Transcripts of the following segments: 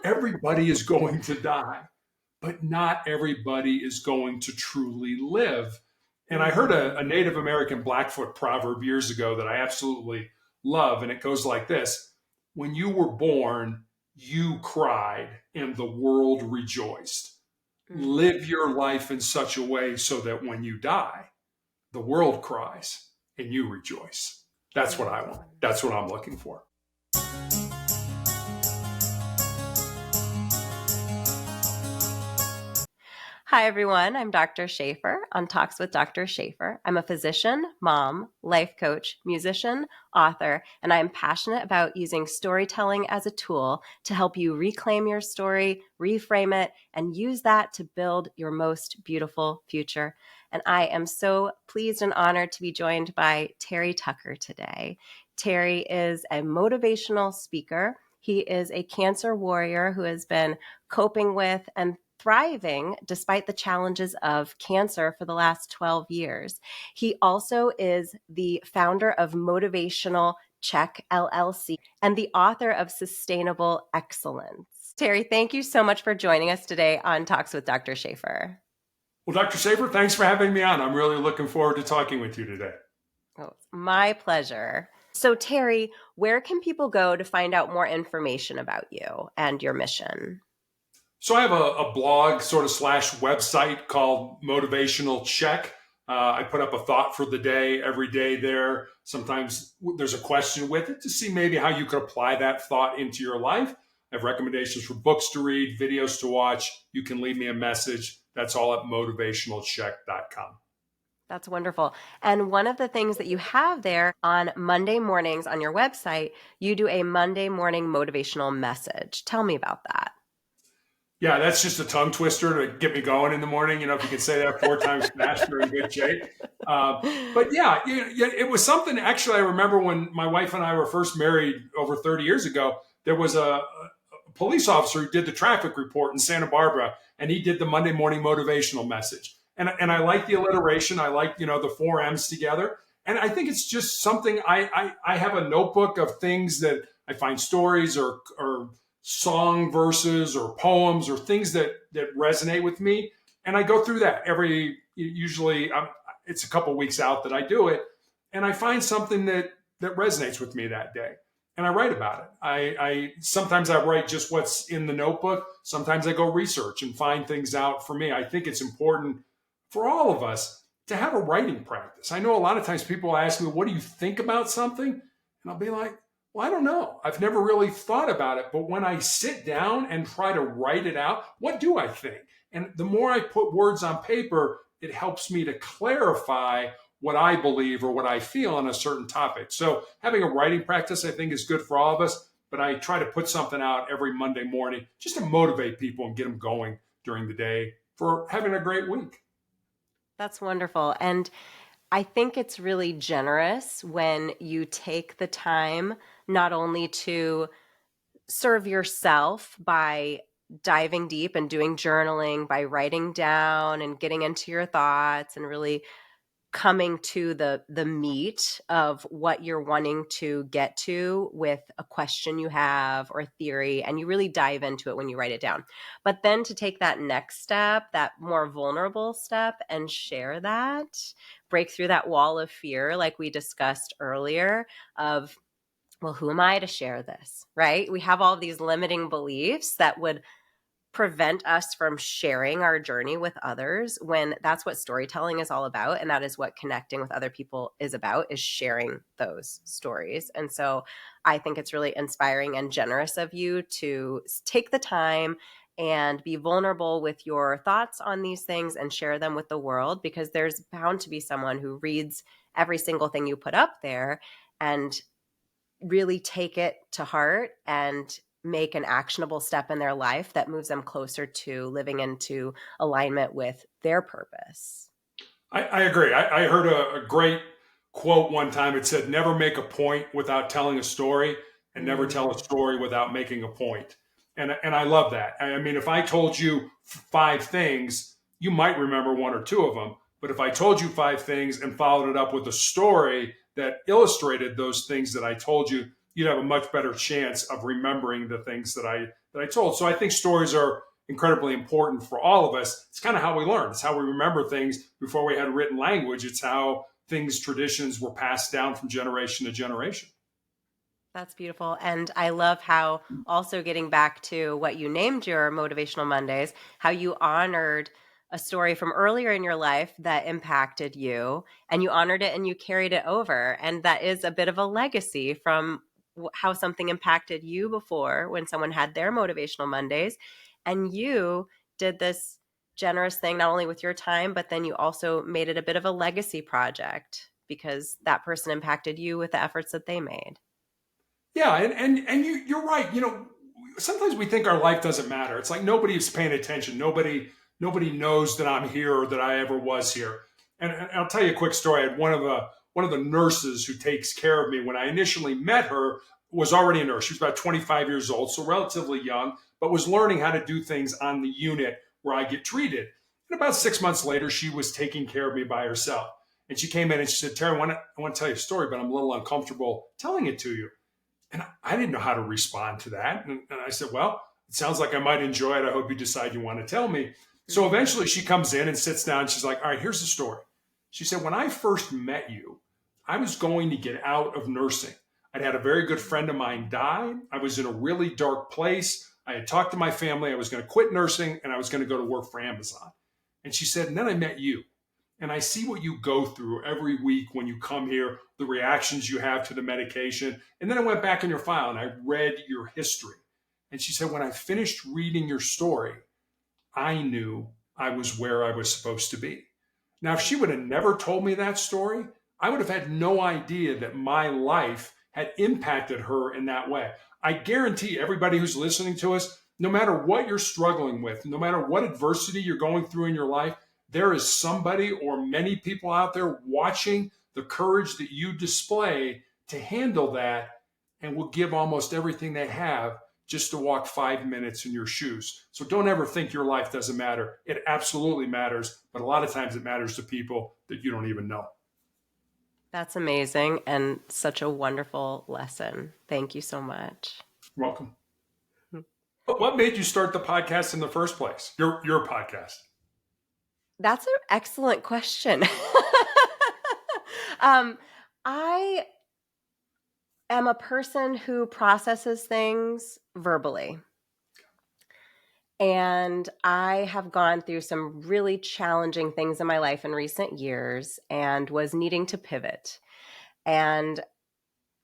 everybody is going to die, but not everybody is going to truly live. And I heard a Native American Blackfoot proverb years ago that I absolutely love. And it goes like this: when you were born, you cried and the world rejoiced. Live your life in such a way so that when you die, the world cries and you rejoice. That's what I want. That's what I'm looking for. Hi, everyone. I'm Dr. Shafer on Talks with Dr. Shafer. I'm a physician, mom, life coach, musician, author, and I am passionate about using storytelling as a tool to help you reclaim your story, reframe it, and use that to build your most beautiful future. And I am so pleased and honored to be joined by Terry Tucker today. Terry is a motivational speaker. He is a cancer warrior who has been coping with and thriving despite the challenges of cancer for the last 12 years. He also is the founder of Motivational Check LLC and the author of Sustainable Excellence. Terry, thank you so much for joining us today on Talks with Dr. Shafer. Well, Dr. Shafer, thanks for having me on. I'm really looking forward to talking with you today. Oh, it's my pleasure. So, Terry, where can people go to find out more information about you and your mission? So I have a blog sort of / website called Motivational Check. I put up a thought for the day every day there. Sometimes there's a question with it to see maybe how you could apply that thought into your life. I have recommendations for books to read, videos to watch. You can leave me a message. That's all at motivationalcheck.com. That's wonderful. And one of the things that you have there on Monday mornings on your website, you do a Monday morning motivational message. Tell me about that. Yeah, that's just a tongue twister to get me going in the morning. If you can say that 4 times fast, you're in good shape. But yeah, it was something. Actually, I remember when my wife and I were first married over 30 years ago, there was a police officer who did the traffic report in Santa Barbara, and he did the Monday morning motivational message. And I like the alliteration. I like, the 4 M's together. And I think it's just something I have a notebook of things that I find stories or song verses or poems or things that resonate with me. And I go through that usually it's a couple weeks out that I do it. And I find something that resonates with me that day. And I write about it. I sometimes I write just what's in the notebook. Sometimes I go research and find things out for me. I think it's important for all of us to have a writing practice. I know a lot of times people ask me, what do you think about something? And I'll be like, well, I don't know. I've never really thought about it. But when I sit down and try to write it out, what do I think? And the more I put words on paper, it helps me to clarify what I believe or what I feel on a certain topic. So having a writing practice, I think, is good for all of us. But I try to put something out every Monday morning just to motivate people and get them going during the day for having a great week. That's wonderful. And I think it's really generous when you take the time not only to serve yourself by diving deep and doing journaling, by writing down and getting into your thoughts and really coming to the meat of what you're wanting to get to with a question you have or a theory, and you really dive into it when you write it down. But then to take that next step, that more vulnerable step, and share that, break through that wall of fear like we discussed earlier of, well, who am I to share this, right? We have all of these limiting beliefs that would prevent us from sharing our journey with others, when that's what storytelling is all about. And that is what connecting with other people is about, is sharing those stories. And so I think it's really inspiring and generous of you to take the time and be vulnerable with your thoughts on these things and share them with the world, because there's bound to be someone who reads every single thing you put up there and really take it to heart and make an actionable step in their life that moves them closer to living into alignment with their purpose. I agree. I heard a great quote one time. It said, never make a point without telling a story, and never tell a story without making a point. And I love that. I mean, if I told you 5 things, you might remember 1 or 2 of them. But if I told you 5 things and followed it up with a story that illustrated those things that I told you, you'd have a much better chance of remembering the things that I told. So I think stories are incredibly important for all of us. It's kind of how we learn. It's how we remember things before we had written language. It's how things, traditions were passed down from generation to generation. That's beautiful. And I love how, also getting back to what you named your Motivational Mondays, how you honored a story from earlier in your life that impacted you, and you honored it and you carried it over. And that is a bit of a legacy from how something impacted you before when someone had their Motivational Mondays. And you did this generous thing, not only with your time, but then you also made it a bit of a legacy project because that person impacted you with the efforts that they made. Yeah, and you're right. Sometimes we think our life doesn't matter. It's like nobody is paying attention. Nobody knows that I'm here or that I ever was here. And I'll tell you a quick story. I had one of the nurses who takes care of me when I initially met her was already a nurse. She was about 25 years old, so relatively young, but was learning how to do things on the unit where I get treated. And about 6 months later, she was taking care of me by herself. And she came in and she said, Terry, I want to tell you a story, but I'm a little uncomfortable telling it to you. And I didn't know how to respond to that. And I said, well, it sounds like I might enjoy it. I hope you decide you want to tell me. So eventually she comes in and sits down. She's like, all right, here's the story. She said, when I first met you, I was going to get out of nursing. I'd had a very good friend of mine die. I was in a really dark place. I had talked to my family. I was going to quit nursing and I was going to go to work for Amazon. And she said, and then I met you. And I see what you go through every week when you come here, the reactions you have to the medication. And then I went back in your file and I read your history. And she said, when I finished reading your story, I knew I was where I was supposed to be. Now, if she would have never told me that story, I would have had no idea that my life had impacted her in that way. I guarantee everybody who's listening to us, no matter what you're struggling with, no matter what adversity you're going through in your life, there is somebody or many people out there watching the courage that you display to handle that and will give almost everything they have just to walk 5 minutes in your shoes. So don't ever think your life doesn't matter. It absolutely matters, but a lot of times it matters to people that you don't even know. That's amazing and such a wonderful lesson. Thank you so much. You're welcome. But what made you start the podcast in the first place? Your podcast. That's an excellent question. I am a person who processes things verbally. And I have gone through some really challenging things in my life in recent years and was needing to pivot. And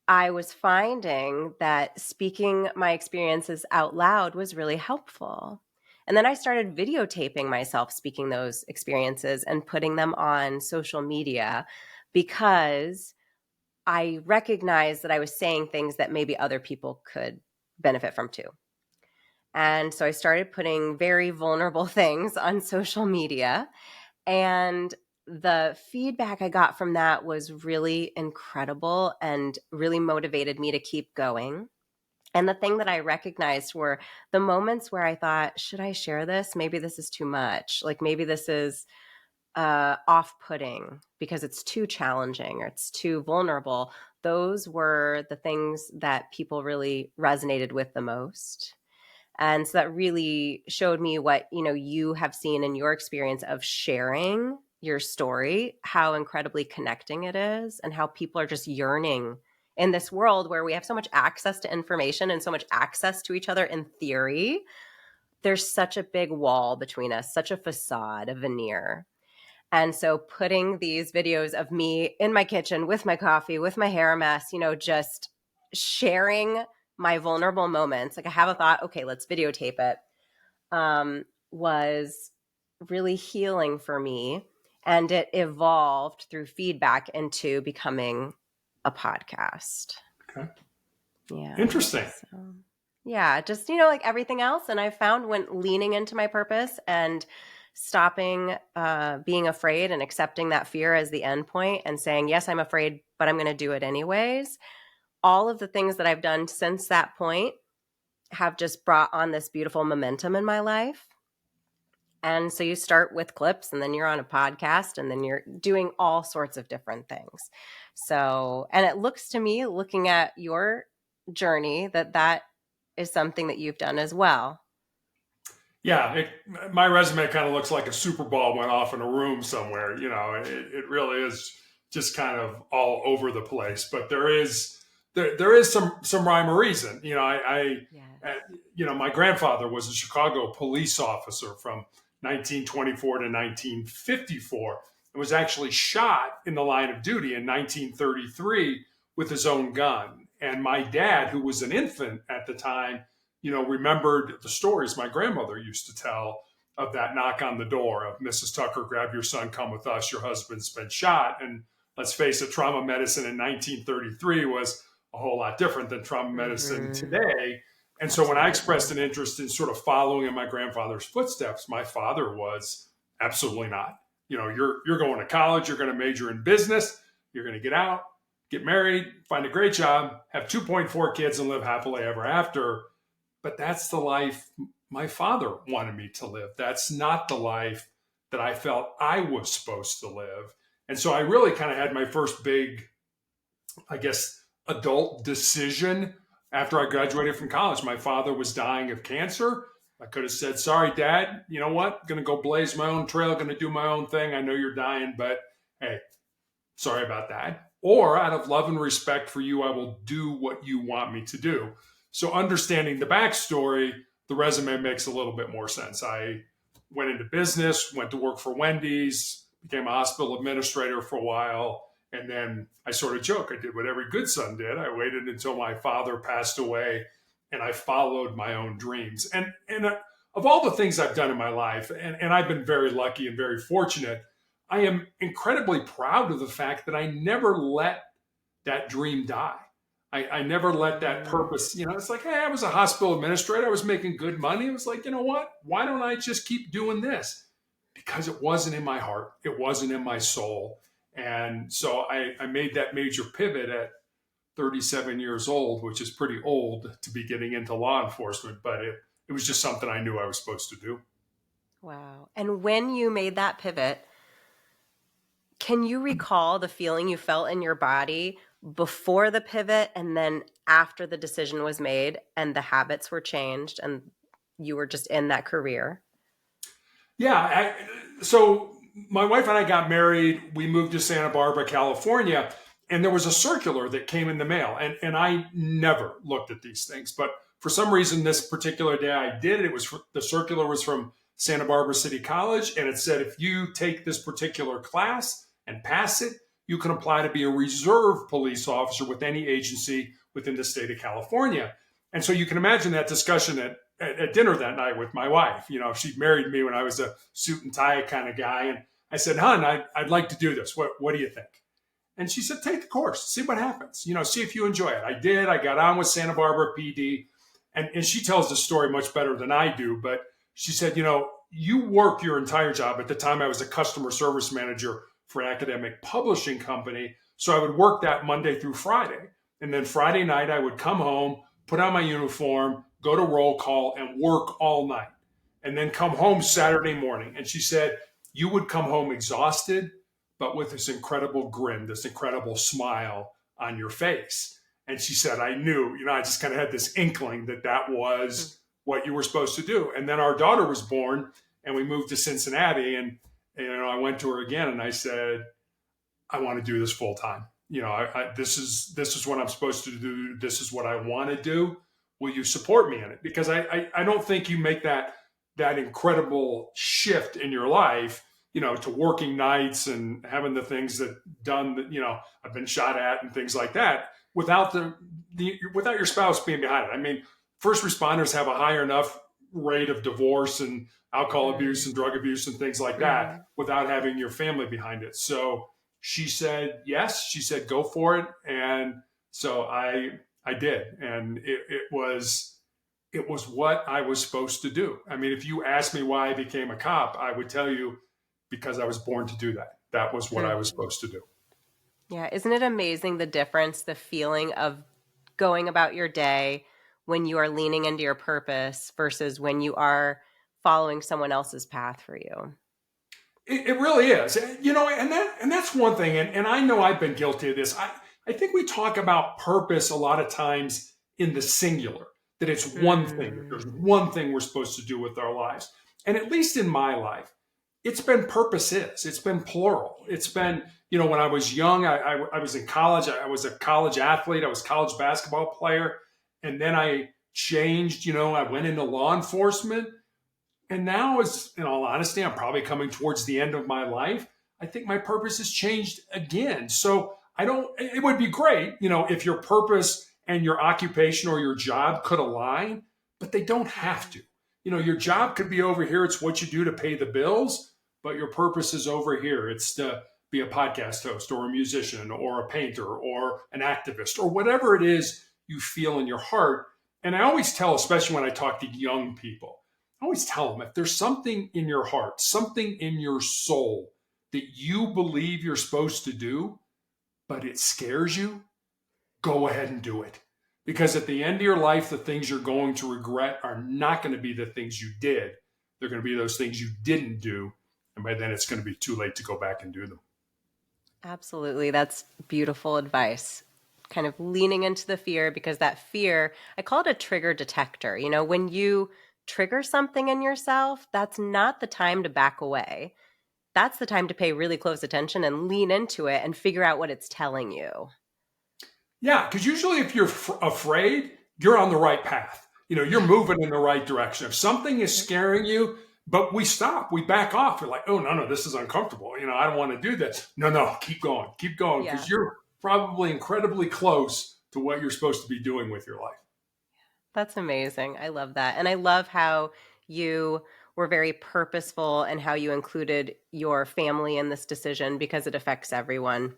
I was finding that speaking my experiences out loud was really helpful. And then I started videotaping myself speaking those experiences and putting them on social media because I recognized that I was saying things that maybe other people could benefit from too. And so I started putting very vulnerable things on social media. And the feedback I got from that was really incredible and really motivated me to keep going. And the thing that I recognized were the moments where I thought, should I share this? Maybe this is too much. Like maybe this is off-putting because it's too challenging or it's too vulnerable. Those were the things that people really resonated with the most. And so that really showed me what, you have seen in your experience of sharing your story, how incredibly connecting it is and how people are just yearning in this world where we have so much access to information and so much access to each other in theory. There's such a big wall between us, such a facade, a veneer. And so putting these videos of me in my kitchen with my coffee, with my hair a mess, just sharing my vulnerable moments, like I have a thought, okay, let's videotape it, was really healing for me. And it evolved through feedback into becoming a podcast. Okay. Yeah. Interesting. So, yeah, just, like everything else. And I found when leaning into my purpose and stopping being afraid and accepting that fear as the end point and saying, yes, I'm afraid, but I'm going to do it anyways. All of the things that I've done since that point have just brought on this beautiful momentum in my life. And so you start with clips and then you're on a podcast and then you're doing all sorts of different things. So, and it looks to me, looking at your journey that is something that you've done as well. Yeah, my resume kind of looks like a Super Ball went off in a room somewhere. It really is just kind of all over the place. But there is some rhyme or reason. Yes. Uh, my grandfather was a Chicago police officer from 1924 to 1954, and was actually shot in the line of duty in 1933 with his own gun. And my dad, who was an infant at the time, remembered the stories my grandmother used to tell of that knock on the door of Mrs. Tucker, grab your son, come with us, your husband's been shot. And let's face it, trauma medicine in 1933 was a whole lot different than trauma medicine Mm-hmm. today. And so when I expressed Absolutely. an interest in sort of following in my grandfather's footsteps, my father was absolutely not. You're going to college, you're going to major in business, you're going to get out, get married, find a great job, have 2.4 kids, and live happily ever after. But that's the life my father wanted me to live. That's not the life that I felt I was supposed to live. And so I really kind of had my first big, I guess, adult decision after I graduated from college. My father was dying of cancer. I could have said, sorry, Dad, you know what? Going to go blaze my own trail, going to do my own thing. I know you're dying, but hey, sorry about that. Or out of love and respect for you, I will do what you want me to do. So, understanding the backstory, the resume makes a little bit more sense. I went into business, went to work for Wendy's, became a hospital administrator for a while. And then I sort of joke, I did what every good son did. I waited until my father passed away and I followed my own dreams. And of all the things I've done in my life, and I've been very lucky and very fortunate, I am incredibly proud of the fact that I never let that dream die. I never let that Mm-hmm. purpose, it's like, hey, I was a hospital administrator. I was making good money. It was like, you know what? Why don't I just keep doing this? Because it wasn't in my heart, it wasn't in my soul. And so I made that major pivot at 37 years old, which is pretty old to be getting into law enforcement, but it was just something I knew I was supposed to do. Wow. And when you made that pivot, can you recall the feeling you felt in your body before the pivot and then after the decision was made and the habits were changed and you were just in that career? Yeah. So my wife and I got married. We moved to Santa Barbara, California, and there was a circular that came in the mail. And I never looked at these things, but for some reason, this particular day I did. The circular was from Santa Barbara City College, and it said if you take this particular class and pass it, you can apply to be a reserve police officer with any agency within the state of California. And so you can imagine that discussion at dinner that night with my wife. She married me when I was a suit and tie kind of guy. And I said, hon, I'd like to do this. What do you think? And she said, take the course, see what happens, see if you enjoy it. I did. I got on with Santa Barbara PD. And she tells the story much better than I do. But she said, you work your entire job. At the time, I was a customer service manager for an academic publishing company. So I would work that Monday through Friday. And then Friday night, I would come home, put on my uniform, go to roll call, and work all night. And then come home Saturday morning. And she said, you would come home exhausted, but with this incredible grin, this incredible smile on your face. And she said, I knew, I just kind of had this inkling that was what you were supposed to do. And then our daughter was born and we moved to Cincinnati. And, I went to her again and I said, I want to do this full time. This is what I'm supposed to do. This is what I want to do. Will you support me in it? Because I don't think you make that incredible shift in your life, to working nights and having the things that done that, I've been shot at and things like that without without your spouse being behind it. I mean, first responders have a higher enough rate of divorce and alcohol abuse and drug abuse and things like that Mm-hmm. without having your family behind it. So she said yes. She said go for it, and so I did, and it was what I was supposed to do. I mean, if you asked me why I became a cop, I would tell you because I was born to do that. That was what I was supposed to do. Yeah, isn't it amazing the difference, the feeling of going about your day when you are leaning into your purpose versus when you are following someone else's path for you? It really is, and that's one thing. And I know I've been guilty of this. I think we talk about purpose a lot of times in the singular, that it's one thing, that there's Mm. one thing we're supposed to do with our lives. And at least in my life, it's been purposes. It's been plural. It's been, when I was young, I was in college. I was a college athlete. I was a college basketball player. And then I changed, I went into law enforcement. And now, as in all honesty, I'm probably coming towards the end of my life. I think my purpose has changed again. So it would be great, if your purpose and your occupation or your job could align, but they don't have to. Your job could be over here. It's what you do to pay the bills, but your purpose is over here. It's to be a podcast host or a musician or a painter or an activist or whatever it is you feel in your heart. And I always tell, especially when I talk to young people, I always tell them, if there's something in your heart, something in your soul that you believe you're supposed to do, but it scares you, go ahead and do it. Because at the end of your life, the things you're going to regret are not going to be the things you did. They're going to be those things you didn't do. And by then it's going to be too late to go back and do them. Absolutely. That's beautiful advice. Kind of leaning into the fear, because that fear, I call it a trigger detector. When you trigger something in yourself, that's not the time to back away. That's the time to pay really close attention and lean into it and figure out what it's telling you. Yeah, because usually if you're afraid, you're on the right path. You're moving in the right direction. If something is scaring you, but we stop, we back off. We're like, oh, no, this is uncomfortable. I don't want to do this. No, keep going, because Yeah. you're probably incredibly close to what you're supposed to be doing with your life. That's amazing. I love that. And I love how you were very purposeful and how you included your family in this decision, because it affects everyone.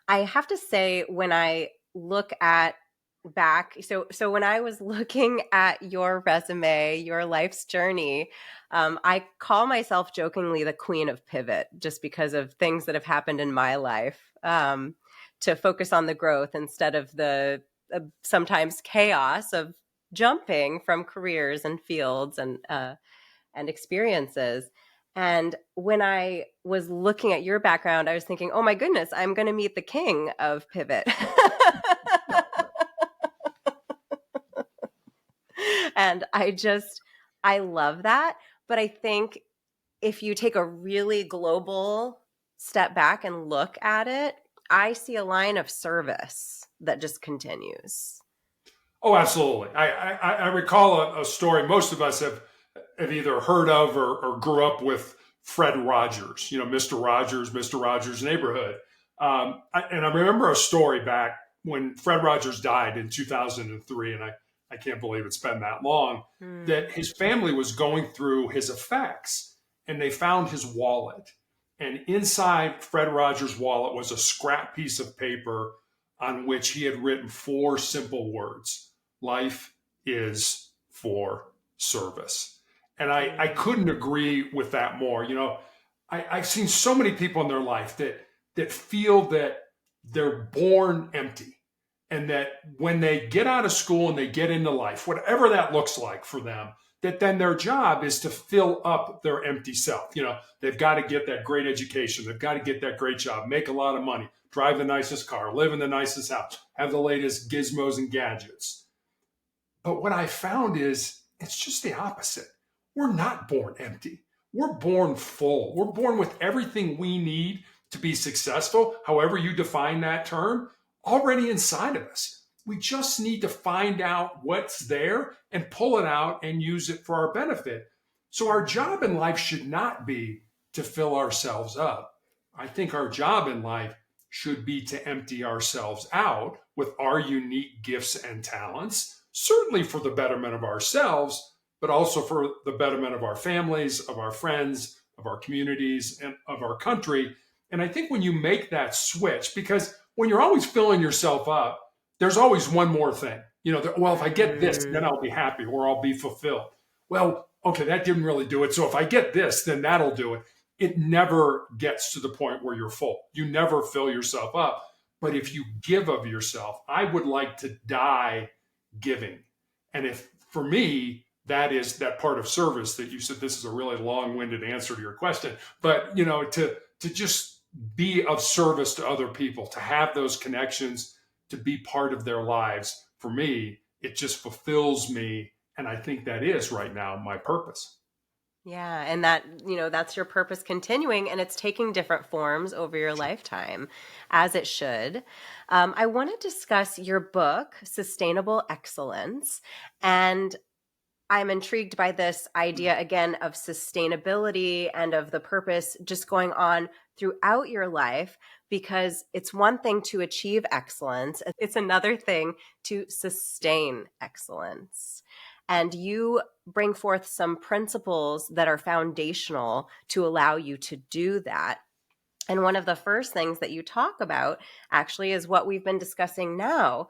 I have to say, when I look at back, so when I was looking at your resume, your life's journey, I call myself jokingly the queen of pivot, just because of things that have happened in my life, to focus on the growth instead of the sometimes chaos of jumping from careers and fields and experiences. And when I was looking at your background, I was thinking, oh my goodness, I'm going to meet the king of pivot. And I love that. But I think if you take a really global step back and look at it, I see a line of service that just continues. Oh, absolutely. I recall a story most of us have either heard of or grew up with. Fred Rogers, Mr. Rogers' Neighborhood. And I remember a story back when Fred Rogers died in 2003, and I can't believe it's been that long, that his family was going through his effects, and they found his wallet. And inside Fred Rogers' wallet was a scrap piece of paper on which he had written 4 simple words: life is for service. And I couldn't agree with that more. I've seen so many people in their life that feel that they're born empty, and that when they get out of school and they get into life, whatever that looks like for them, that then their job is to fill up their empty self. They've got to get that great education. They've got to get that great job, make a lot of money, drive the nicest car, live in the nicest house, have the latest gizmos and gadgets. But what I found is it's just the opposite. We're not born empty. We're born full. We're born with everything we need to be successful, however you define that term, already inside of us. We just need to find out what's there and pull it out and use it for our benefit. So our job in life should not be to fill ourselves up. I think our job in life should be to empty ourselves out with our unique gifts and talents, certainly for the betterment of ourselves, but also for the betterment of our families, of our friends, of our communities, and of our country. And I think when you make that switch, because when you're always filling yourself up, there's always one more thing. Well, if I get this, then I'll be happy or I'll be fulfilled. Well, okay, that didn't really do it. So if I get this, then that'll do it. It never gets to the point where you're full. You never fill yourself up. But if you give of yourself, I would like to die giving. And if, for me, that is that part of service that you said, this is a really long-winded answer to your question, but to just be of service to other people, to have those connections, to be part of their lives for me, it just fulfills me. And I think that is right now my purpose. Yeah, and that, that's your purpose continuing, and it's taking different forms over your lifetime, as it should. I want to discuss your book, Sustainable Excellence, and I'm intrigued by this idea again of sustainability and of the purpose just going on throughout your life, because it's one thing to achieve excellence, it's another thing to sustain excellence. And you bring forth some principles that are foundational to allow you to do that. And one of the first things that you talk about actually is what we've been discussing now,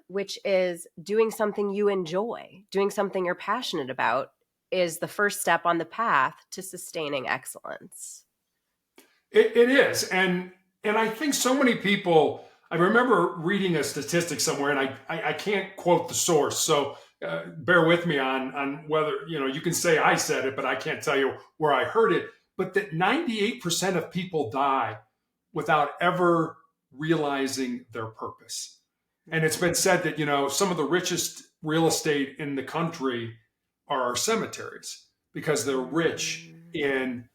which is doing something you enjoy, doing something you're passionate about is the first step on the path to sustaining excellence. It is. And I think so many people, I remember reading a statistic somewhere, and I can't quote the source. So bear with me on whether, you can say I said it, but I can't tell you where I heard it. But that 98% of people die without ever realizing their purpose. And it's been said that, some of the richest real estate in the country are our cemeteries because they're rich in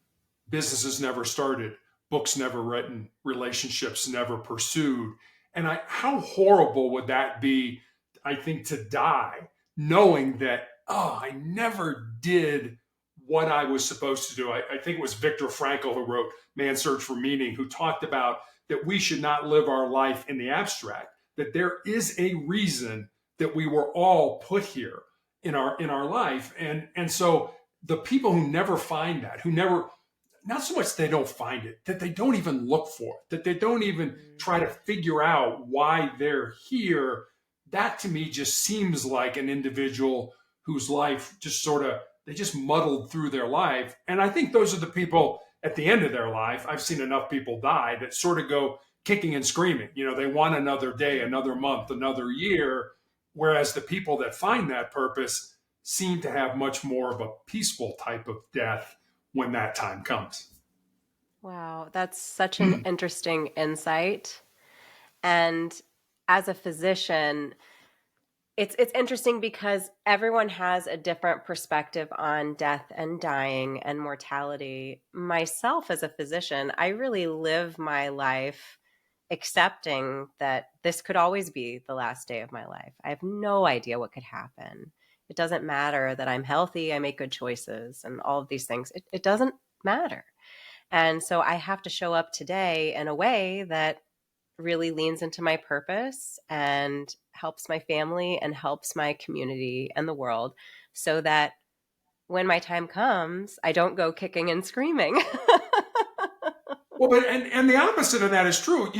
businesses never started, books never written, relationships never pursued. And how horrible would that be, I think, to die knowing that, oh, I never did what I was supposed to do. I think it was Viktor Frankl who wrote Man's Search for Meaning, who talked about that we should not live our life in the abstract, that there is a reason that we were all put here in our life. And so the people who never find that, who never, not so much they don't find it, that they don't even look for it, that they don't even try to figure out why they're here. That to me just seems like an individual whose life just sort of, they just muddled through their life. And I think those are the people at the end of their life. I've seen enough people die that sort of go kicking and screaming. They want another day, another month, another year. Whereas the people that find that purpose seem to have much more of a peaceful type of death when that time comes. Wow, that's such an interesting insight. And as a physician, it's interesting because everyone has a different perspective on death and dying and mortality. Myself as a physician, I really live my life accepting that this could always be the last day of my life. I have no idea what could happen. It doesn't matter that I'm healthy, I make good choices, and all of these things. It doesn't matter. And so I have to show up today in a way that really leans into my purpose and helps my family and helps my community and the world, so that when my time comes, I don't go kicking and screaming. Well, but and the opposite of that is true.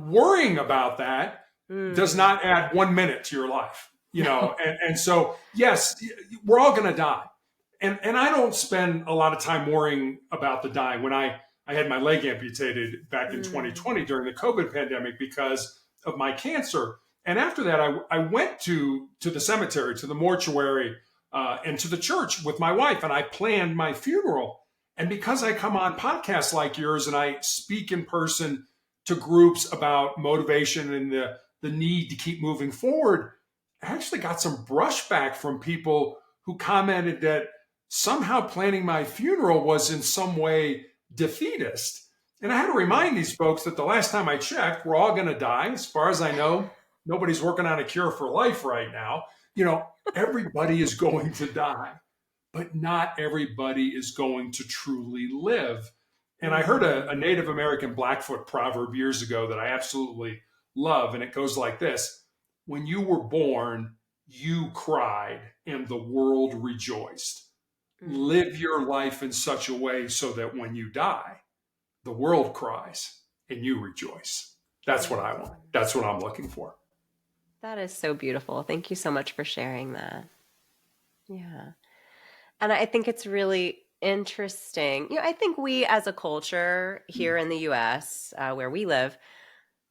Worrying about that does not add 1 minute to your life. No. And so yes, we're all going to die, and I don't spend a lot of time worrying about the dying. When I had my leg amputated back in 2020 during the COVID pandemic because of my cancer, and after that, I went to the cemetery, to the mortuary, and to the church with my wife, and I planned my funeral. And because I come on podcasts like yours and I speak in person to groups about motivation and the need to keep moving forward, I actually got some brushback from people who commented that somehow planning my funeral was in some way defeatist. And I had to remind these folks that the last time I checked, we're all going to die. As far as I know, nobody's working on a cure for life right now. Everybody is going to die, but not everybody is going to truly live. And I heard a Native American Blackfoot proverb years ago that I absolutely love. And it goes like this: when you were born, you cried and the world rejoiced. Live your life in such a way so that when you die, the world cries and you rejoice. That's what I want. That's what I'm looking for. That is so beautiful. Thank you so much for sharing that. Yeah. And I think it's really interesting. I think we as a culture here in the US, where we live,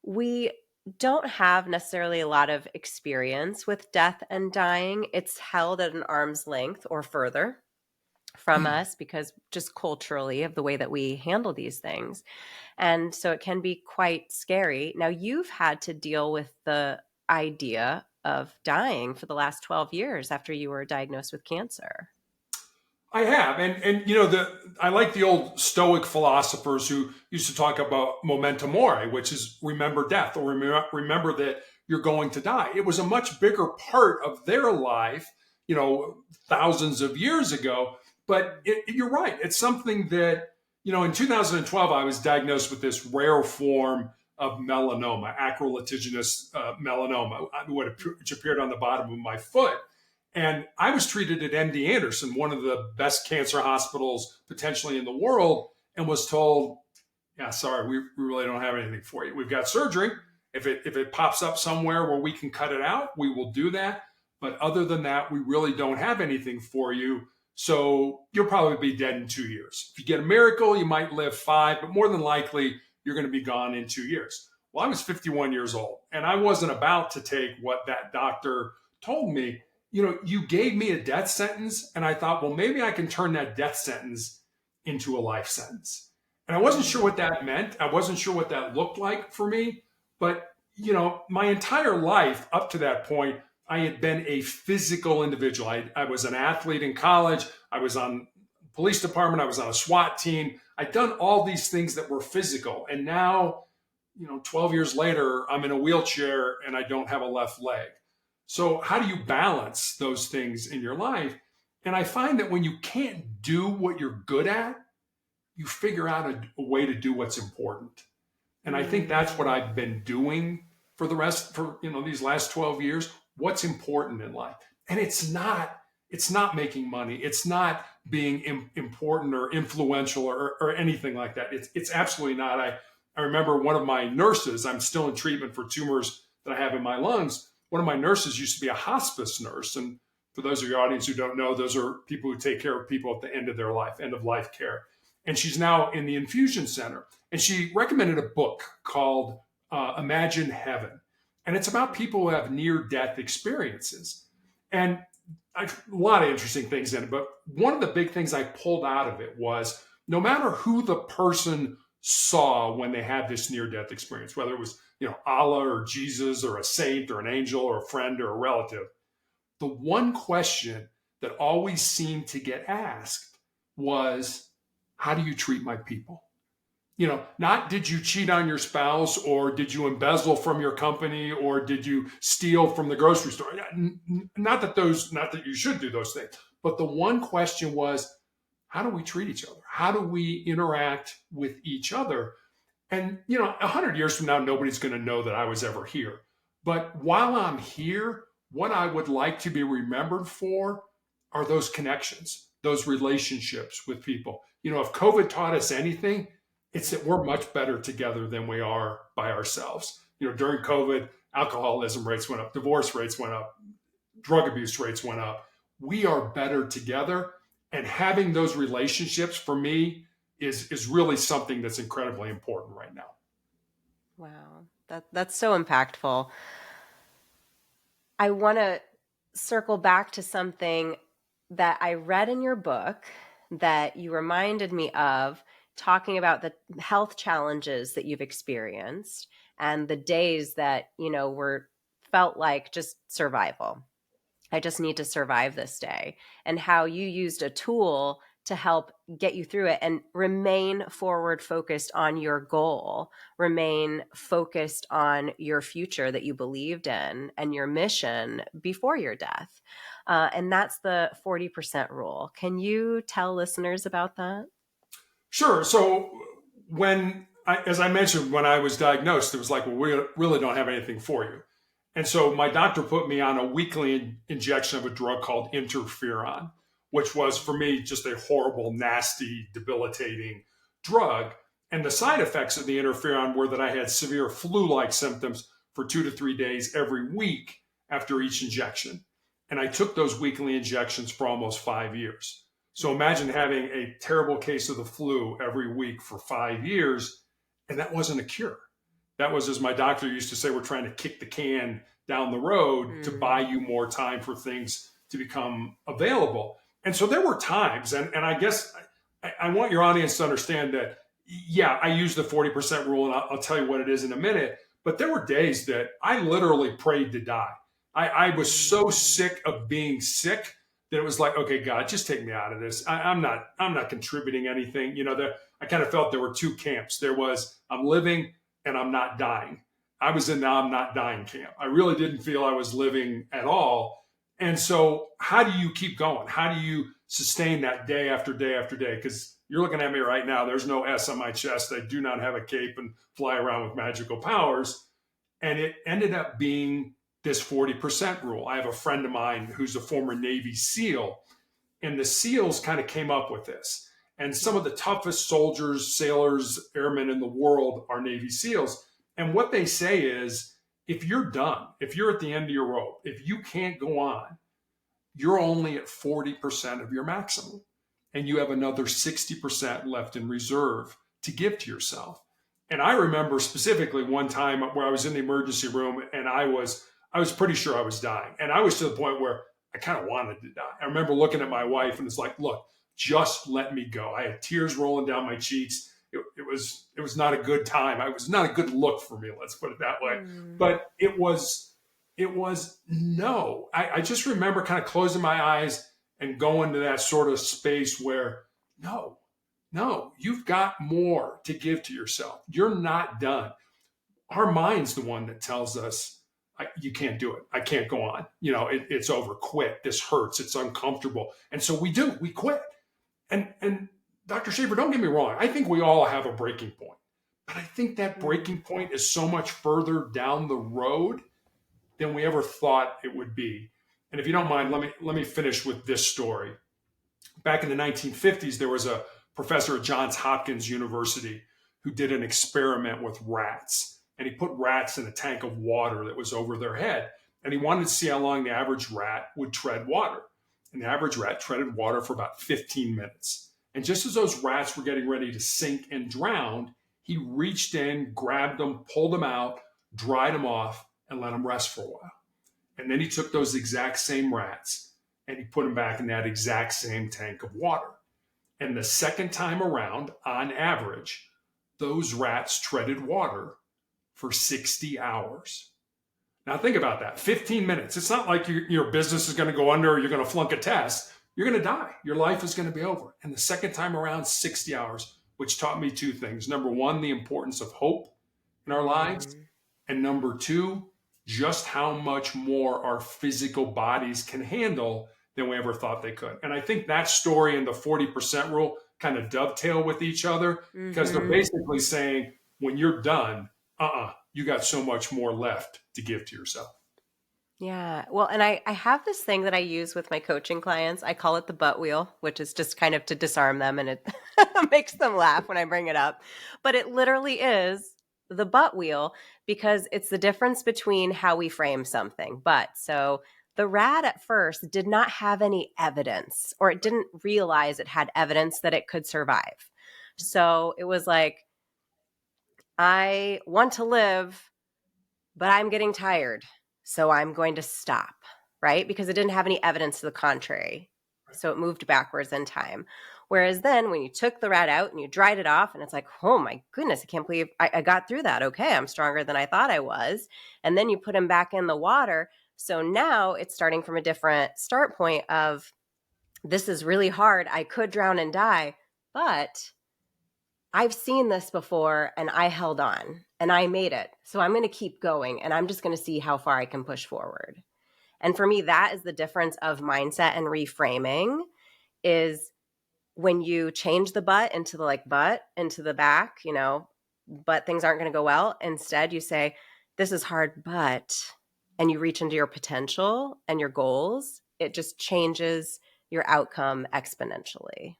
we don't have necessarily a lot of experience with death and dying. It's held at an arm's length or further from us because just culturally of the way that we handle these things. And so it can be quite scary. Now, you've had to deal with the idea of dying for the last 12 years after you were diagnosed with cancer. I have, and I like the old Stoic philosophers who used to talk about memento mori, which is remember death, or remember that you're going to die. It was a much bigger part of their life, thousands of years ago. But you're right; it's something that in 2012 I was diagnosed with this rare form of melanoma, acrolitiginous melanoma, which appeared on the bottom of my foot. And I was treated at MD Anderson, one of the best cancer hospitals potentially in the world, and was told, yeah, sorry, we really don't have anything for you. We've got surgery. If it pops up somewhere where we can cut it out, we will do that. But other than that, we really don't have anything for you. So you'll probably be dead in 2 years. If you get a miracle, you might live 5, but more than likely, you're going to be gone in 2 years. Well, I was 51 years old, and I wasn't about to take what that doctor told me. You gave me a death sentence, and I thought, well, maybe I can turn that death sentence into a life sentence. And I wasn't sure what that meant. I wasn't sure what that looked like for me. But, my entire life up to that point, I had been a physical individual. I was an athlete in college. I was on the police department. I was on a SWAT team. I'd done all these things that were physical. And now, 12 years later, I'm in a wheelchair and I don't have a left leg. So how do you balance those things in your life? And I find that when you can't do what you're good at, you figure out a way to do what's important. And I think that's what I've been doing for these last 12 years. What's important in life? And it's not making money. It's not being important or influential or anything like that. It's absolutely not. I remember one of my nurses, I'm still in treatment for tumors that I have in my lungs. One of my nurses used to be a hospice nurse. And for those of your audience who don't know, those are people who take care of people at the end of their life, end of life care. And she's now in the infusion center. And she recommended a book called Imagine Heaven. And it's about people who have near-death experiences. And a lot of interesting things in it. But one of the big things I pulled out of it was no matter who the person saw when they had this near-death experience, whether it was Allah or Jesus or a saint or an angel or a friend or a relative, the one question that always seemed to get asked was, how do you treat my people? Not did you cheat on your spouse or did you embezzle from your company or did you steal from the grocery store? Not that you should do those things, but the one question was, how do we treat each other? How do we interact with each other? And, 100 years from now, nobody's going to know that I was ever here. But while I'm here, what I would like to be remembered for are those connections, those relationships with people. If COVID taught us anything, it's that we're much better together than we are by ourselves. During COVID, alcoholism rates went up, divorce rates went up, drug abuse rates went up. We are better together. And having those relationships for me is really something that's incredibly important right now. Wow, that's so impactful. I want to circle back to something that I read in your book that you reminded me of, talking about the health challenges that you've experienced and the days that, felt like just survival. I just need to survive this day, and how you used a tool to help get you through it and remain forward focused on your goal, remain focused on your future that you believed in and your mission before your death. And that's the 40% rule. Can you tell listeners about that? Sure. So as I mentioned, when I was diagnosed, it was like, well, we really don't have anything for you. And so my doctor put me on a weekly injection of a drug called interferon, which was for me just a horrible, nasty, debilitating drug. And the side effects of the interferon were that I had severe flu-like symptoms for 2 to 3 days every week after each injection. And I took those weekly injections for almost 5 years. So imagine having a terrible case of the flu every week for 5 years, and that wasn't a cure. That was, as my doctor used to say, we're trying to kick the can down the road to buy you more time for things to become available. And so there were times, and I guess I want your audience to understand that, yeah, I use the 40% rule, and I'll tell you what it is in a minute, but there were days that I literally prayed to die. I was so sick of being sick that it was like, okay, God, just take me out of this. I'm not contributing anything. I kind of felt there were two camps. There was, I'm living and I'm not dying. I was in the I'm not dying camp. I really didn't feel I was living at all. And so how do you keep going? How do you sustain that day after day after day? Because you're looking at me right now. There's no S on my chest. I do not have a cape and fly around with magical powers. And it ended up being this 40% rule. I have a friend of mine who's a former Navy SEAL, and the SEALs kind of came up with this. And some of the toughest soldiers, sailors, airmen in the world are Navy SEALs. And what they say is, if you're done, if you're at the end of your rope, if you can't go on, you're only at 40% of your maximum. And you have another 60% left in reserve to give to yourself. And I remember specifically one time where I was in the emergency room and I was pretty sure I was dying. And I was to the point where I kind of wanted to die. I remember looking at my wife and it's like, look, just let me go. I had tears rolling down my cheeks. It was not a good time. It was not a good look for me. Let's put it that way. But it was no. I just remember kind of closing my eyes and going to that sort of space where no, you've got more to give to yourself. You're not done. Our mind's the one that tells us, you can't do it. I can't go on. It's over. Quit. This hurts. It's uncomfortable. And so we quit. And Dr. Shafer, don't get me wrong. I think we all have a breaking point. But I think that breaking point is so much further down the road than we ever thought it would be. And if you don't mind, let me finish with this story. Back in the 1950s, there was a professor at Johns Hopkins University who did an experiment with rats. And he put rats in a tank of water that was over their head. And he wanted to see how long the average rat would tread water. And the average rat treaded water for about 15 minutes. And just as those rats were getting ready to sink and drown, he reached in, grabbed them, pulled them out, dried them off, and let them rest for a while. And then he took those exact same rats and he put them back in that exact same tank of water. And the second time around, on average, those rats treaded water for 60 hours. Now think about that, 15 minutes. It's not like your business is going to go under or you're going to flunk a test. You're going to die. Your life is going to be over. And the second time around, 60 hours, which taught me two things. Number one, the importance of hope in our lives. And number two, just how much more our physical bodies can handle than we ever thought they could. And I think that story and the 40% rule kind of dovetail with each other because they're basically saying, when you're done, you got so much more left to give to yourself. Yeah. Well, and I have this thing that I use with my coaching clients. I call it the butt wheel, which is just kind of to disarm them, and it makes them laugh when I bring it up. But it literally is the butt wheel because it's the difference between how we frame something. So the rat at first did not have any evidence, or it didn't realize it had evidence that it could survive. So it was like, I want to live, but I'm getting tired. So I'm going to stop, right? Because it didn't have any evidence to the contrary. So it moved backwards in time. Whereas then when you took the rat out and you dried it off and it's like, oh my goodness, I can't believe I got through that. Okay, I'm stronger than I thought I was. And then you put him back in the water. So now it's starting from a different start point of, this is really hard. I could drown and die, but I've seen this before and I held on and I made it. So I'm going to keep going and I'm just going to see how far I can push forward. And for me, that is the difference of mindset and reframing, is when you change the butt into the butt into the back, but things aren't going to go well. Instead, you say, this is hard, and you reach into your potential and your goals. It just changes your outcome exponentially.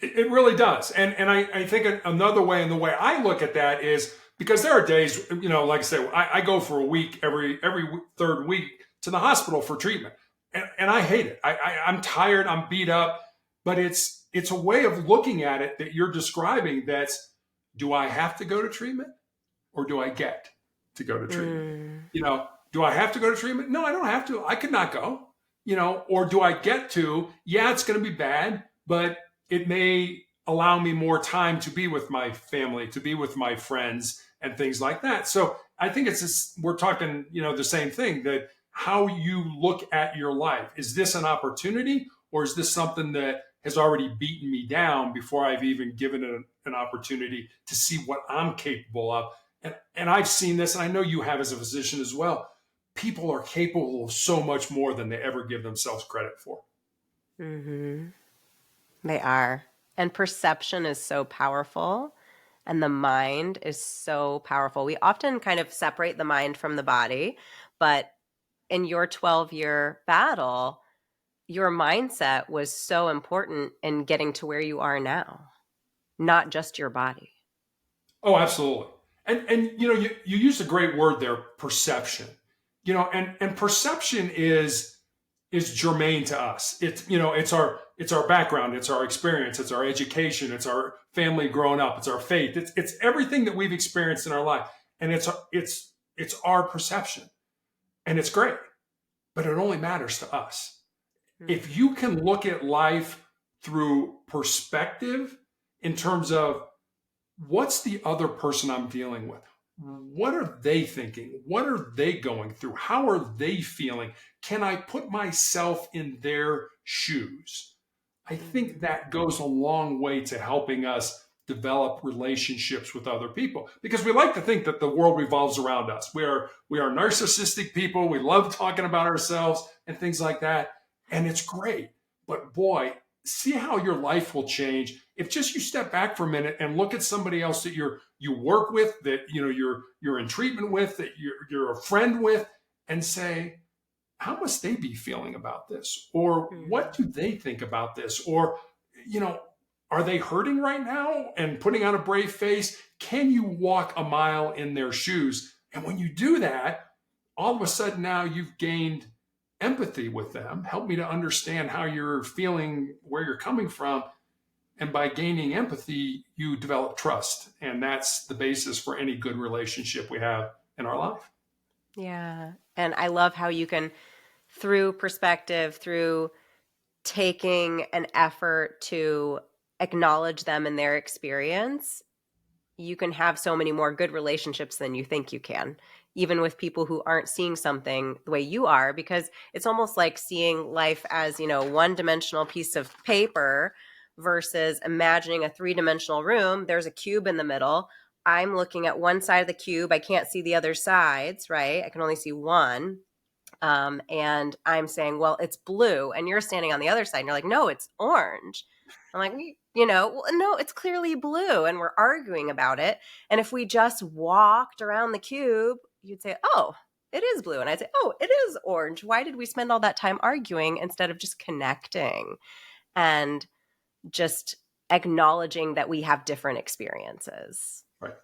It really does. And I think another way, and the way I look at that is, because there are days, like I say, I go for a week, every third week to the hospital for treatment. And I hate it. I'm tired, I'm beat up, but it's a way of looking at it that you're describing. That's, do I have to go to treatment or do I get to go to treatment? Do I have to go to treatment? No, I don't have to. I could not go, or do I get to? Yeah, it's going to be bad, but it may allow me more time to be with my family, to be with my friends and things like that. So I think we're talking, the same thing, that how you look at your life. Is this an opportunity, or is this something that has already beaten me down before I've even given it an opportunity to see what I'm capable of? And I've seen this, and I know you have as a physician as well. People are capable of so much more than they ever give themselves credit for. Mm-hmm. They are. And perception is so powerful, and the mind is so powerful. We often kind of separate the mind from the body, but in your 12-year battle, your mindset was so important in getting to where you are now, not just your body. Oh, absolutely. And you used a great word there, perception. And perception is germane to us. It's our background, it's our experience, it's our education, it's our family growing up, it's our faith, it's everything that we've experienced in our life, and it's our perception, and it's great, but it only matters to us. If Mm-hmm. you can look at life through perspective in terms of what's the other person I'm dealing with? What are they thinking? What are they going through? How are they feeling? Can I put myself in their shoes? I think Mm-hmm. that goes a long way to helping us develop relationships with other people, because we like to think that the world revolves around us. We are narcissistic people. We love talking about ourselves and things like that, and it's great. But boy, see how your life will change if just you step back for a minute and look at somebody else that you work with, that you're in treatment with, that you're a friend with, and say, how must they be feeling about this? Or what Mm-hmm. do they think about this? Or, you know, are they hurting right now and putting on a brave face? Can you walk a mile in their shoes? And when you do that, all of a sudden now you've gained empathy with them. Help me to understand how you're feeling, where you're coming from. And by gaining empathy, you develop trust. And that's the basis for any good relationship we have in our life. Yeah. And I love how you can, through perspective, through taking an effort to acknowledge them and their experience, you can have so many more good relationships than you think you can, even with people who aren't seeing something the way you are, because it's almost like seeing life as, one-dimensional piece of paper versus imagining a three-dimensional room. There's a cube in the middle. I'm looking at one side of the cube. I can't see the other sides, right? I can only see one. And I'm saying, well, it's blue. And you're standing on the other side and you're like, no, it's orange. I'm like, well, no, it's clearly blue. And we're arguing about it. And if we just walked around the cube, you'd say, oh, it is blue. And I'd say, oh, it is orange. Why did we spend all that time arguing instead of just connecting and just acknowledging that we have different experiences? Right.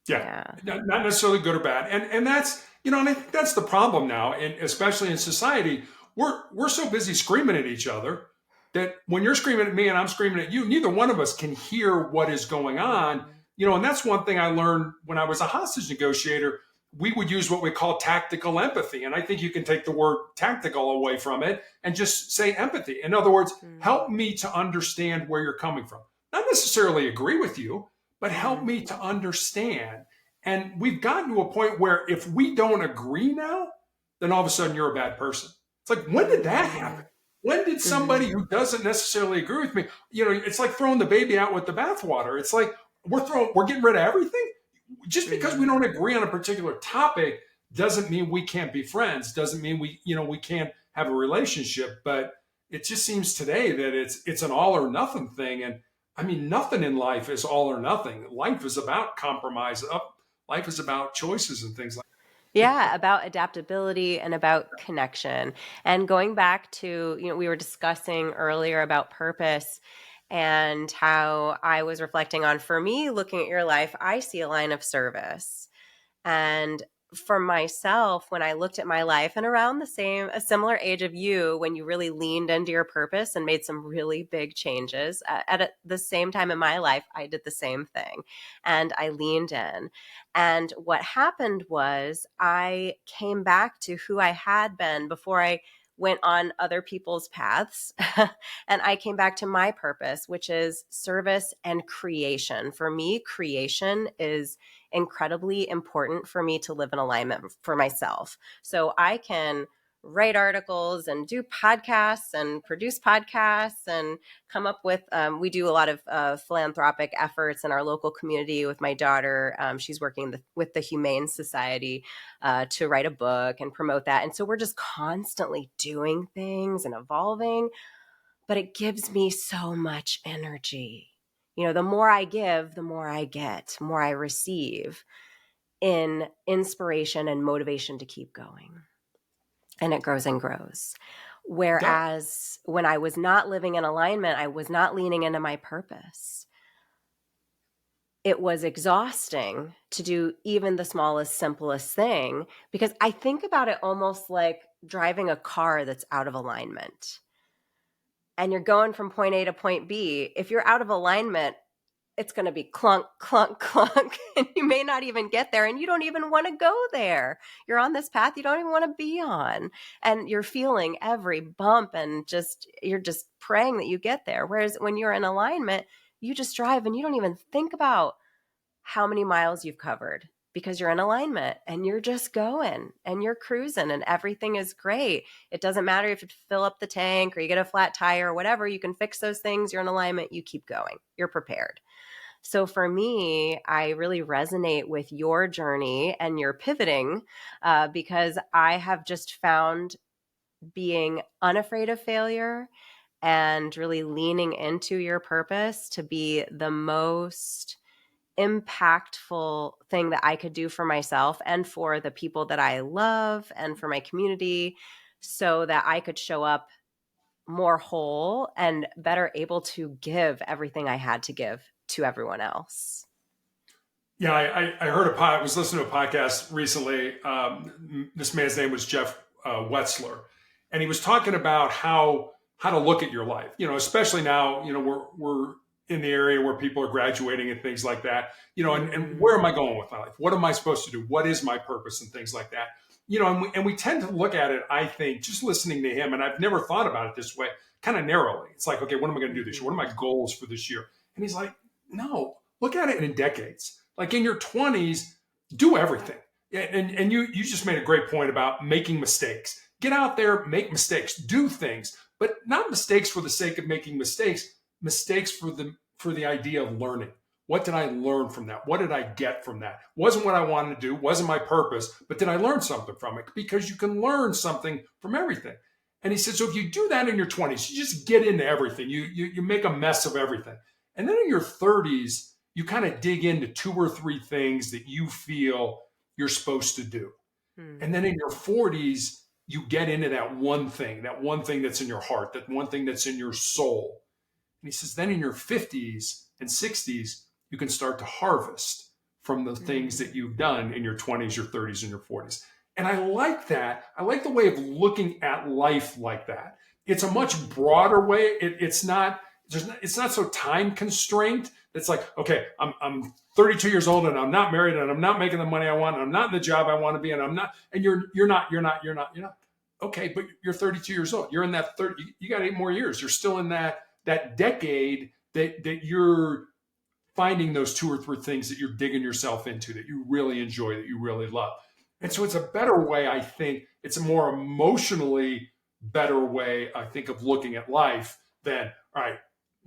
Yeah, Yeah. not necessarily good or bad, and that's and I think that's the problem now, and especially in society, we're so busy screaming at each other that when you're screaming at me and I'm screaming at you, neither one of us can hear what is going on. Mm-hmm. And that's one thing I learned when I was a hostage negotiator. We would use what we call tactical empathy, and I think you can take the word tactical away from it and just say empathy. In other words, help me to understand where you're coming from. Not necessarily agree with you, but help Mm-hmm. me to understand. And we've gotten to a point where if we don't agree now, then all of a sudden you're a bad person. It's like, when did that Mm-hmm. happen? When did somebody Mm-hmm. who doesn't necessarily agree with me, it's like throwing the baby out with the bathwater. It's like we're getting rid of everything. Just because we Mm-hmm. don't agree on a particular topic doesn't mean we can't be friends. Doesn't mean we can't have a relationship. But it just seems today that it's an all or nothing thing. And I mean, nothing in life is all or nothing. Life is about compromise. Life is about choices and things like Yeah, about adaptability and about connection. And going back to, we were discussing earlier about purpose and how I was reflecting on, for me, looking at your life, I see a line of service. And for myself, when I looked at my life and around a similar age of you, when you really leaned into your purpose and made some really big changes the same time in my life, I did the same thing and I leaned in. And what happened was I came back to who I had been before I went on other people's paths. And I came back to my purpose, which is service and creation. For me, creation is incredibly important for me to live in alignment for myself. So I can write articles and do podcasts and produce podcasts and come up with, we do a lot of philanthropic efforts in our local community with my daughter. She's working with the Humane Society to write a book and promote that. And so we're just constantly doing things and evolving, but it gives me so much energy. The more I give, the more I get, more I receive in inspiration and motivation to keep going. And it grows and grows. Whereas when I was not living in alignment, I was not leaning into my purpose. It was exhausting to do even the smallest, simplest thing, because I think about it almost like driving a car that's out of alignment. And you're going from point A to point B. If you're out of alignment, it's going to be clunk, clunk, clunk, and you may not even get there, and you don't even want to go there. You're on this path you don't even want to be on, and you're feeling every bump, and you're just praying that you get there. Whereas when you're in alignment, you just drive and you don't even think about how many miles you've covered, because you're in alignment and you're just going and you're cruising and everything is great. It doesn't matter if you fill up the tank or you get a flat tire or whatever, you can fix those things. You're in alignment, you keep going, you're prepared. So for me, I really resonate with your journey and your pivoting because I have just found being unafraid of failure and really leaning into your purpose to be the most impactful thing that I could do for myself and for the people that I love and for my community, so that I could show up more whole and better able to give everything I had to give to everyone else. Yeah, I heard I was listening to a podcast recently. This man's name was Jeff Wetzler, and he was talking about how to look at your life. Especially now, we're in the area where people are graduating and things like that. And where am I going with my life? What am I supposed to do? What is my purpose and things like that? And we tend to look at it, I think, just listening to him, and I've never thought about it this way, kind of narrowly. It's like, okay, what am I going to do this year? What are my goals for this year? And he's like, no, look at it in decades. Like in your 20s, do everything. And you just made a great point about making mistakes. Get out there, make mistakes, do things, but not mistakes for the sake of making mistakes for the idea of learning. What did I learn from that? What did I get from that? Wasn't what I wanted to do, wasn't my purpose, but did I learn something from it? Because you can learn something from everything. And he said, so if you do that in your 20s, you just get into everything. You make a mess of everything. And then in your 30s, you kind of dig into 2 or 3 things that you feel you're supposed to do. And then in your 40s, you get into that one thing that's in your heart, that one thing that's in your soul. And he says, then in your 50s and 60s, you can start to harvest from the things that you've done in your 20s, your 30s, and your 40s. And I like that. I like the way of looking at life like that. It's a much broader way. It's not so time constrained. It's like, okay, I'm 32 years old and I'm not married and I'm not making the money I want and I'm not in the job I want to be and I'm not, and you're not. Okay, but you're 32 years old. You're in that 30, you got 8 more years. You're still in that decade that you're finding those 2 or 3 things that you're digging yourself into, that you really enjoy, that you really love. And so it's a better way, I think. It's a more emotionally better way, I think, of looking at life than, all right,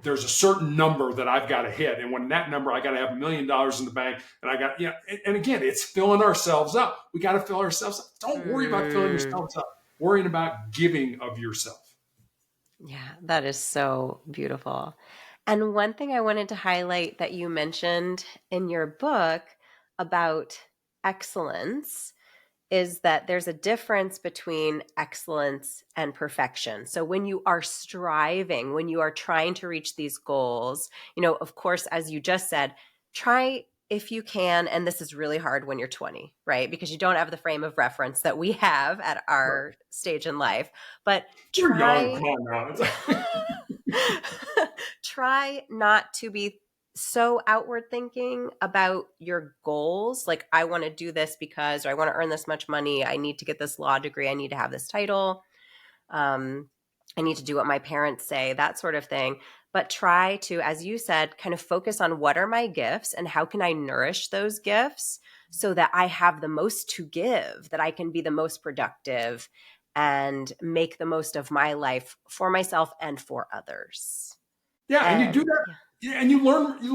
there's a certain number that I've got to hit. And when that number, I got to have $1 million in the bank. And I got, and again, it's filling ourselves up. We got to fill ourselves up. Don't worry about filling yourselves up. Worrying about giving of yourself. Yeah, that is so beautiful. And one thing I wanted to highlight that you mentioned in your book about excellence is that there's a difference between excellence and perfection. So when you are striving, when you are trying to reach these goals, of course, as you just said, try if you can, and this is really hard when you're 20, right? Because you don't have the frame of reference that we have at our stage in life. But You're young, come on now. Try not to be so outward thinking about your goals. Like, I want to do this because, or I want to earn this much money. I need to get this law degree. I need to have this title. I need to do what my parents say, that sort of thing. But try to, as you said, kind of focus on what are my gifts and how can I nourish those gifts so that I have the most to give, that I can be the most productive and make the most of my life for myself and for others. Yeah, and you do And that, yeah. yeah, and you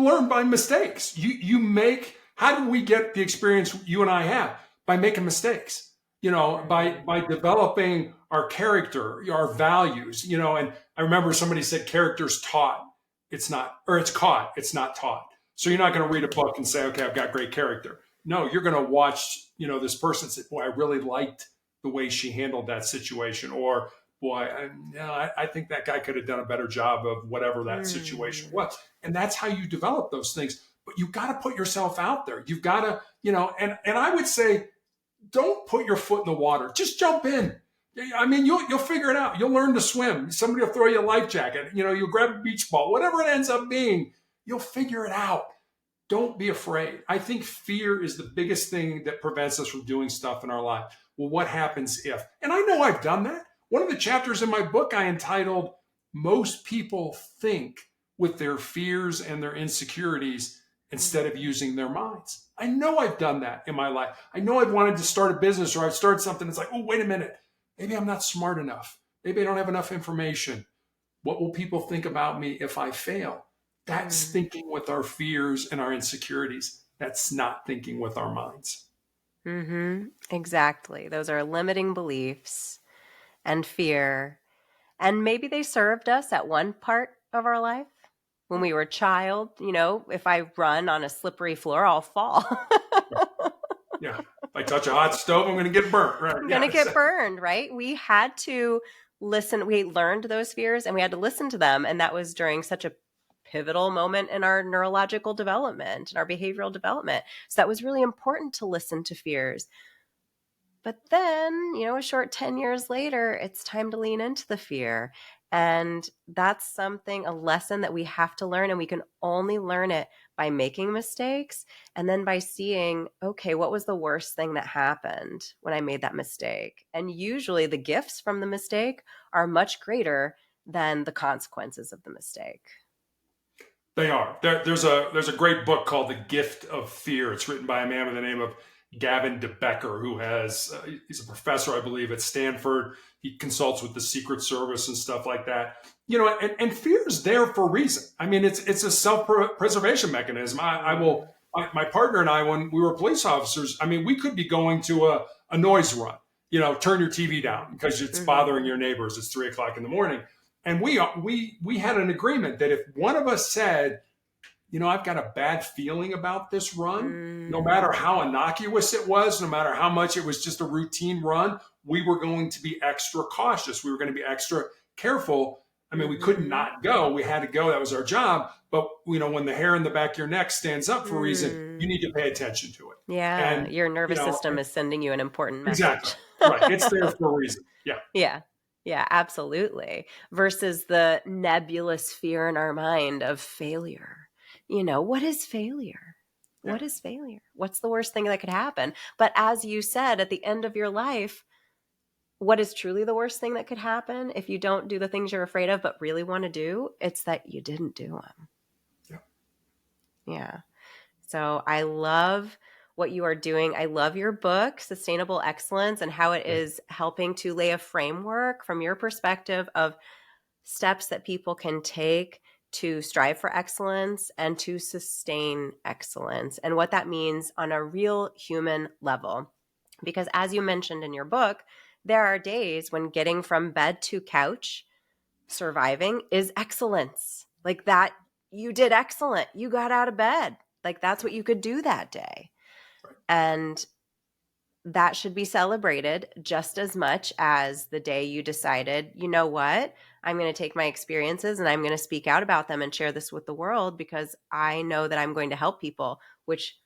learn by mistakes. You make how do we get the experience you and I have? By making mistakes. Mm. By developing our character, our values, and I remember somebody said character's taught. It's not, or it's caught, it's not taught. So you're not going to read a book and say, okay, I've got great character. No, you're going to watch, this person say, boy, I really liked the way she handled that situation, or boy, I think that guy could have done a better job of whatever that situation Mm. was. And that's how you develop those things. But you've got to put yourself out there. You've got to, and I would say, don't put your foot in the water. Just jump in. I mean, you'll figure it out. You'll learn to swim. Somebody will throw you a life jacket. You'll grab a beach ball, whatever it ends up being. You'll figure it out. Don't be afraid. I think fear is the biggest thing that prevents us from doing stuff in our life. Well, what happens if? And I know I've done that. One of the chapters in my book I entitled, Most People Think with Their Fears and Their Insecurities instead of using their minds. I know I've done that in my life. I know I've wanted to start a business, or I've started something. It's like, oh, wait a minute. Maybe I'm not smart enough. Maybe I don't have enough information. What will people think about me if I fail? That's Mm. thinking with our fears and our insecurities. That's not thinking with our minds. Mm-hmm. Exactly. Those are limiting beliefs and fear. And maybe they served us at one part of our life. When we were a child, if I run on a slippery floor, I'll fall. Yeah. If I touch a hot stove, I'm going to get burnt. Right. I'm going Yeah. to get burned, right? We had to listen. We learned those fears and we had to listen to them. And that was during such a pivotal moment in our neurological development and our behavioral development. So that was really important to listen to fears. But then, a short 10 years later, it's time to lean into the fear. And that's a lesson that we have to learn. And we can only learn it by making mistakes and then by seeing, okay, what was the worst thing that happened when I made that mistake? And usually the gifts from the mistake are much greater than the consequences of the mistake. They are. There's a great book called The Gift of Fear. It's written by a man by the name of Gavin DeBecker, who he's a professor, I believe, at Stanford. He consults with the Secret Service and stuff like that. And fear is there for a reason. I mean, it's a self-preservation mechanism. My partner and I, when we were police officers, I mean, we could be going to a noise run. Turn your TV down because it's Mm-hmm. bothering your neighbors. It's 3 o'clock in the morning. And we had an agreement that if one of us said, I've got a bad feeling about this run, no matter Mm. how innocuous it was, no matter how much it was just a routine run, we were going to be extra cautious. We were going to be extra careful. I mean, we couldn't Mm-hmm. not go. We had to go. That was our job. But, when the hair in the back of your neck stands up for a reason, you Mm. need to pay attention to it. Yeah, And, your nervous system is sending you an important exactly. message. Right. It's there for a reason. Yeah. Yeah. Yeah, absolutely. Versus the nebulous fear in our mind of failure. What is failure? Yeah. What is failure? What's the worst thing that could happen? But as you said, at the end of your life, what is truly the worst thing that could happen if you don't do the things you're afraid of but really want to do? It's that you didn't do them. Yeah. Yeah. So I love what you are doing. I love your book, Sustainable Excellence, and how it Yeah. is helping to lay a framework from your perspective of steps that people can take to strive for excellence and to sustain excellence and what that means on a real human level. Because as you mentioned in your book, there are days when getting from bed to couch, surviving is excellence. Like that, you did excellent. You got out of bed. Like that's what you could do that day. Right. And that should be celebrated just as much as the day you decided, you know what, I'm going to take my experiences and I'm going to speak out about them and share this with the world because I know that I'm going to help people, which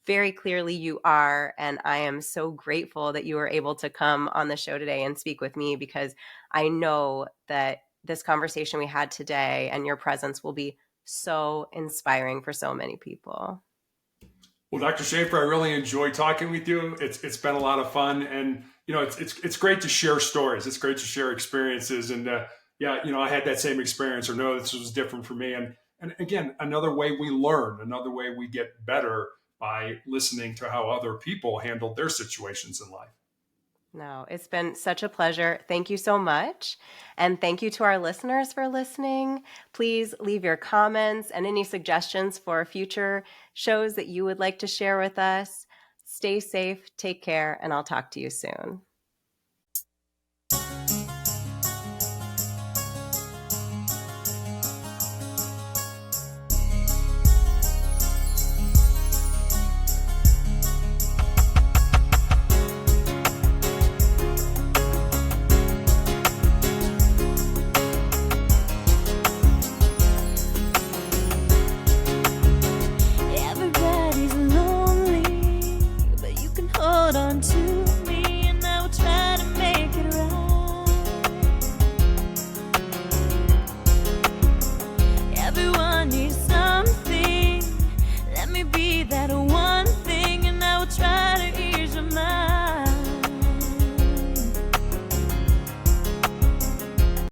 very clearly you are. And I am so grateful that you were able to come on the show today and speak with me because I know that this conversation we had today and your presence will be so inspiring for so many people. Well, Dr. Shafer, I really enjoyed talking with you. It's been a lot of fun, and it's great to share stories. It's great to share experiences, and yeah, I had that same experience, or no, this was different for me. And again, another way we learn, another way we get better by listening to how other people handled their situations in life. No, it's been such a pleasure. Thank you so much. And thank you to our listeners for listening. Please leave your comments and any suggestions for future shows that you would like to share with us. Stay safe, take care, and I'll talk to you soon.